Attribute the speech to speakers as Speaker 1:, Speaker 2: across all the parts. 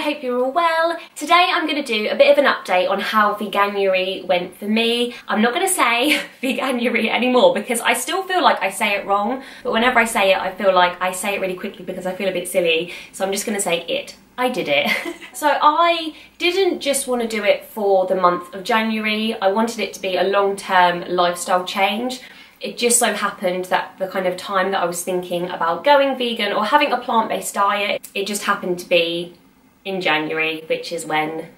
Speaker 1: hope you're all well. Today I'm going to do a bit of an update on how Veganuary went for me. I'm not going to say Veganuary anymore because I still feel like I say it wrong, but whenever I say it I feel like I say it really quickly because I feel a bit silly, so I'm just going to say it. I did it. So I didn't just want to do it for the month of January, I wanted it to be a long-term lifestyle change. It just so happened that the kind of time that I was thinking about going vegan or having a plant-based diet, it just happened to be in January, which is when, I'm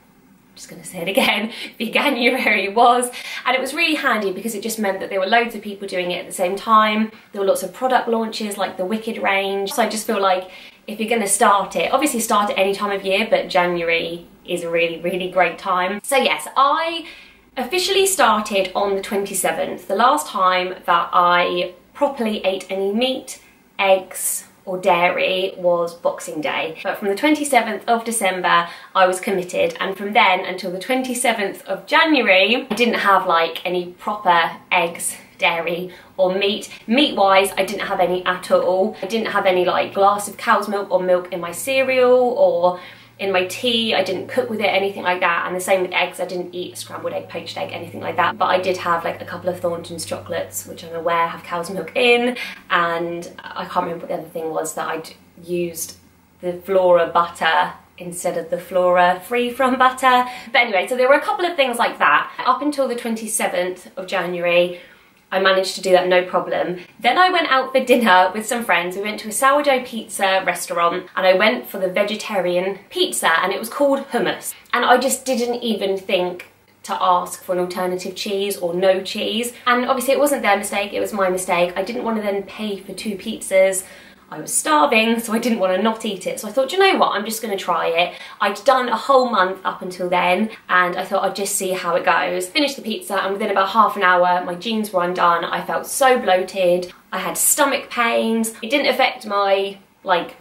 Speaker 1: just going to say it again, Veganuary was. And it was really handy because it just meant that there were loads of people doing it at the same time. There were lots of product launches like the Wicked range. So I just feel like if you're going to start it, obviously start at any time of year, but January is a really, really great time. So yes, I officially started on the 27th, the last time that I properly ate any meat, eggs or dairy was Boxing Day. But from the 27th of December I was committed, and from then until the 27th of January I didn't have like any proper eggs, dairy or meat. Meat wise I didn't have any at all. I didn't have any like glass of cow's milk or milk in my cereal or in my tea. I didn't cook with it, anything like that. And the same with eggs, I didn't eat a scrambled egg, poached egg, anything like that. But I did have like a couple of Thornton's chocolates, which I'm aware have cow's milk in, and I can't remember what the other thing was, that I'd used the Flora butter instead of the Flora free from butter. But anyway, so there were a couple of things like that. Up until the 27th of January, I managed to do that no problem. Then I went out for dinner with some friends. We went to a sourdough pizza restaurant and I went for the vegetarian pizza, and it was called hummus. And I just didn't even think to ask for an alternative cheese or no cheese. And obviously it wasn't their mistake, it was my mistake. I didn't want to then pay for 2 pizzas. I was starving, so I didn't want to not eat it. So I thought, you know what, I'm just going to try it. I'd done a whole month up until then, and I thought I'd just see how it goes. Finished the pizza, and within about half an hour, my jeans were undone. I felt so bloated. I had stomach pains. It didn't affect my, like,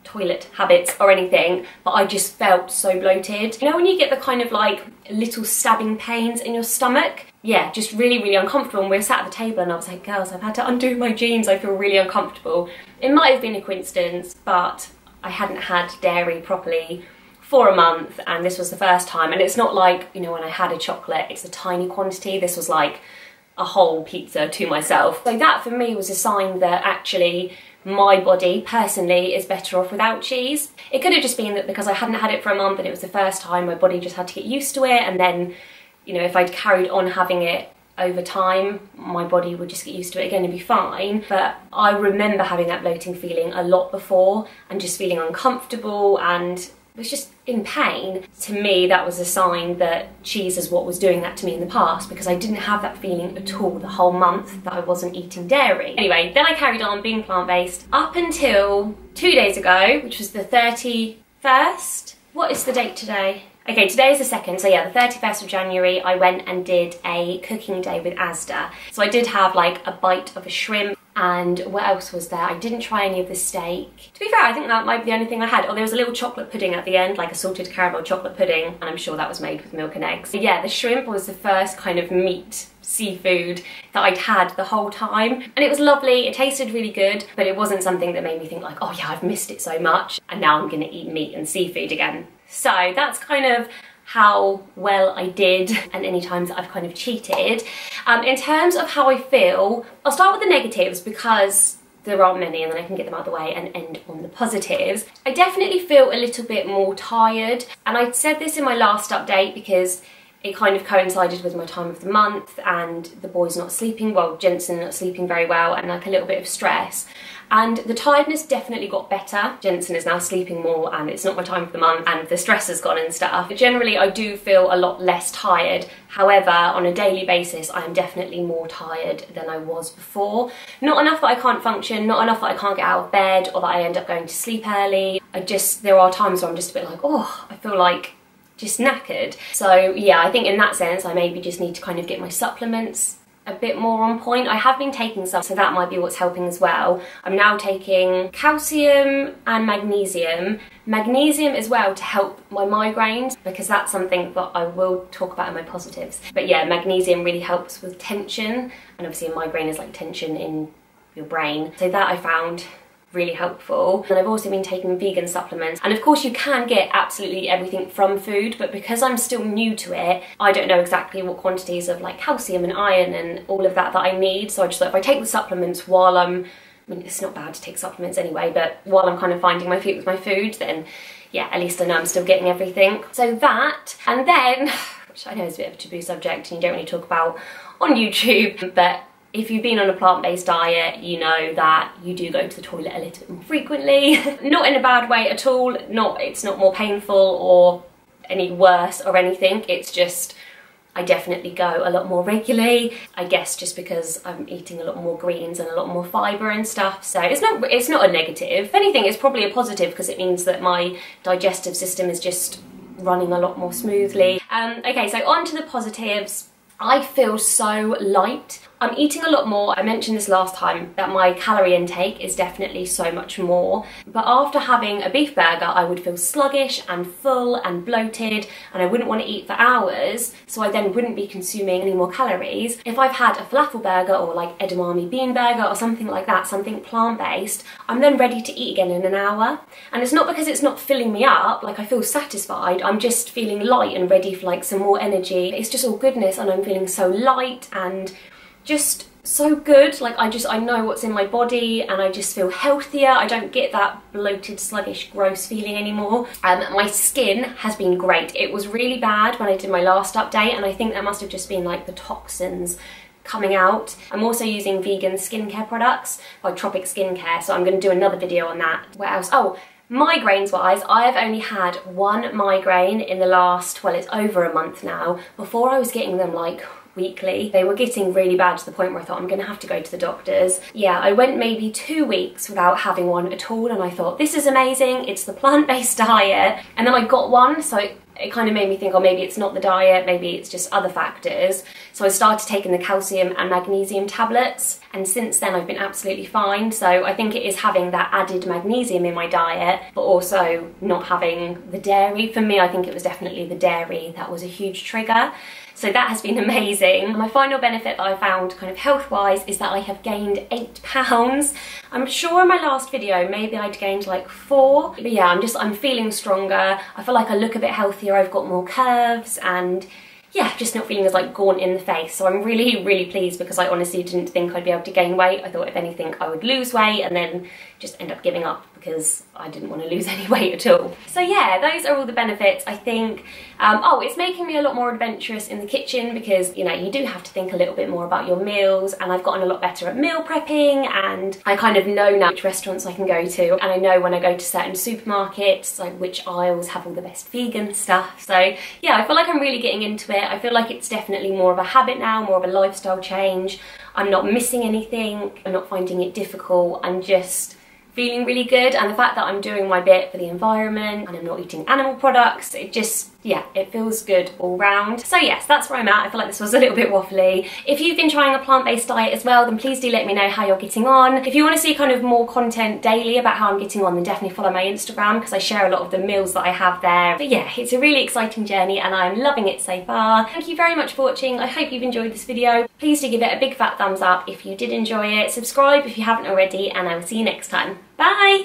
Speaker 1: toilet habits or anything, but I just felt so bloated. You know when you get the kind of like little stabbing pains in your stomach? Yeah, just really, really uncomfortable. And we were sat at the table and I was like, girls, I've had to undo my jeans. I feel really uncomfortable. It might have been a coincidence, but I hadn't had dairy properly for a month, and this was the first time. And it's not like, you know, when I had a chocolate, it's a tiny quantity. This was like a whole pizza to myself. So that for me was a sign that actually my body personally is better off without cheese. It could have just been that because I hadn't had it for a month and it was the first time, my body just had to get used to it, and then, you know, if I'd carried on having it over time, my body would just get used to it again and be fine. But I remember having that bloating feeling a lot before and just feeling uncomfortable and was just in pain. To me, that was a sign that cheese is what was doing that to me in the past, because I didn't have that feeling at all the whole month that I wasn't eating dairy. Anyway, then I carried on being plant-based up until 2 days ago, which was the 31st. What is the date today? Okay, today is the 2nd, so yeah, the 31st of January, I went and did a cooking day with Asda. So I did have like a bite of a shrimp, and what else was there? I didn't try any of the steak. To be fair, I think that might be the only thing I had. Oh, there was a little chocolate pudding at the end, like a salted caramel chocolate pudding, and I'm sure that was made with milk and eggs. But yeah, the shrimp was the first kind of meat, seafood that I'd had the whole time. And it was lovely, it tasted really good, but it wasn't something that made me think like, oh yeah, I've missed it so much, and now I'm gonna eat meat and seafood again. So that's kind of how well I did, and any times that I've kind of cheated. In terms of how I feel, I'll start with the negatives because there aren't many, and then I can get them out of the way and end on the positives. I definitely feel a little bit more tired, and I said this in my last update because it kind of coincided with my time of the month and the boys not sleeping well, Jensen not sleeping very well, and like a little bit of stress. And the tiredness definitely got better. Jensen is now sleeping more, and it's not my time of the month, and the stress has gone and stuff. But generally I do feel a lot less tired. However, on a daily basis, I am definitely more tired than I was before. Not enough that I can't function, not enough that I can't get out of bed or that I end up going to sleep early. There are times where I'm just a bit like, oh, I feel like just knackered. So yeah, I think in that sense I maybe just need to kind of get my supplements a bit more on point. I have been taking some, so that might be what's helping as well. I'm now taking calcium and magnesium. Magnesium as well to help my migraines, because that's something that I will talk about in my positives. But yeah, magnesium really helps with tension, and obviously a migraine is like tension in your brain. So that I found really helpful. And I've also been taking vegan supplements, and of course you can get absolutely everything from food, but because I'm still new to it, I don't know exactly what quantities of like calcium and iron and all of that I need. So I just thought if I take the supplements while I mean, it's not bad to take supplements anyway, but while I'm kind of finding my feet with my food, then yeah, at least I know I'm still getting everything. So that, and then, which I know is a bit of a taboo subject and you don't really talk about on YouTube, but if you've been on a plant-based diet, you know that you do go to the toilet a little bit more frequently. Not in a bad way at all, it's not more painful or any worse or anything, it's just I definitely go a lot more regularly. I guess just because I'm eating a lot more greens and a lot more fibre and stuff. So it's not a negative. If anything, it's probably a positive because it means that my digestive system is just running a lot more smoothly. Okay, so on to the positives. I feel so light. I'm eating a lot more. I mentioned this last time that my calorie intake is definitely so much more, but after having a beef burger I would feel sluggish and full and bloated and I wouldn't want to eat for hours, so I then wouldn't be consuming any more calories. If I've had a falafel burger or like edamame bean burger or something like that, something plant-based, I'm then ready to eat again in an hour. And it's not because it's not filling me up, like I feel satisfied, I'm just feeling light and ready for like some more energy. It's just all goodness and I'm feeling so light and just so good. Like I know what's in my body and I just feel healthier. I don't get that bloated, sluggish, gross feeling anymore. My skin has been great. It was really bad when I did my last update and I think that must have just been like the toxins coming out. I'm also using vegan skincare products by Tropic Skincare, so I'm going to do another video on that. What else? Oh, migraines wise, I have only had one migraine in the last, well, it's over a month now. Before I was getting them like weekly. They were getting really bad to the point where I thought I'm gonna have to go to the doctors. Yeah, I went maybe 2 weeks without having one at all and I thought this is amazing, it's the plant-based diet, and then I got one, so it kind of made me think, oh, maybe it's not the diet, maybe it's just other factors. So I started taking the calcium and magnesium tablets, and since then I've been absolutely fine. So I think it is having that added magnesium in my diet, but also not having the dairy. For me, I think it was definitely the dairy that was a huge trigger. So that has been amazing. My final benefit that I found kind of health-wise is that I have gained 8 pounds. I'm sure in my last video maybe I'd gained like 4. But yeah, I'm feeling stronger. I feel like I look a bit healthier. I've got more curves and yeah, just not feeling as like gaunt in the face. So I'm really, really pleased because I honestly didn't think I'd be able to gain weight. I thought if anything I would lose weight and then just end up giving up because I didn't want to lose any weight at all. So yeah, those are all the benefits, I think. Oh, it's making me a lot more adventurous in the kitchen because, you know, you do have to think a little bit more about your meals, and I've gotten a lot better at meal prepping, and I kind of know now which restaurants I can go to, and I know when I go to certain supermarkets, like which aisles have all the best vegan stuff. So yeah, I feel like I'm really getting into it. I feel like it's definitely more of a habit now, more of a lifestyle change. I'm not missing anything, I'm not finding it difficult, I'm just feeling really good, and the fact that I'm doing my bit for the environment and I'm not eating animal products, it just, yeah, it feels good all round. So yes, that's where I'm at. I feel like this was a little bit waffly. If you've been trying a plant-based diet as well, then please do let me know how you're getting on. If you want to see kind of more content daily about how I'm getting on, then definitely follow my Instagram because I share a lot of the meals that I have there. But yeah, it's a really exciting journey and I'm loving it so far. Thank you very much for watching. I hope you've enjoyed this video. Please do give it a big fat thumbs up if you did enjoy it. Subscribe if you haven't already, and I will see you next time. Bye!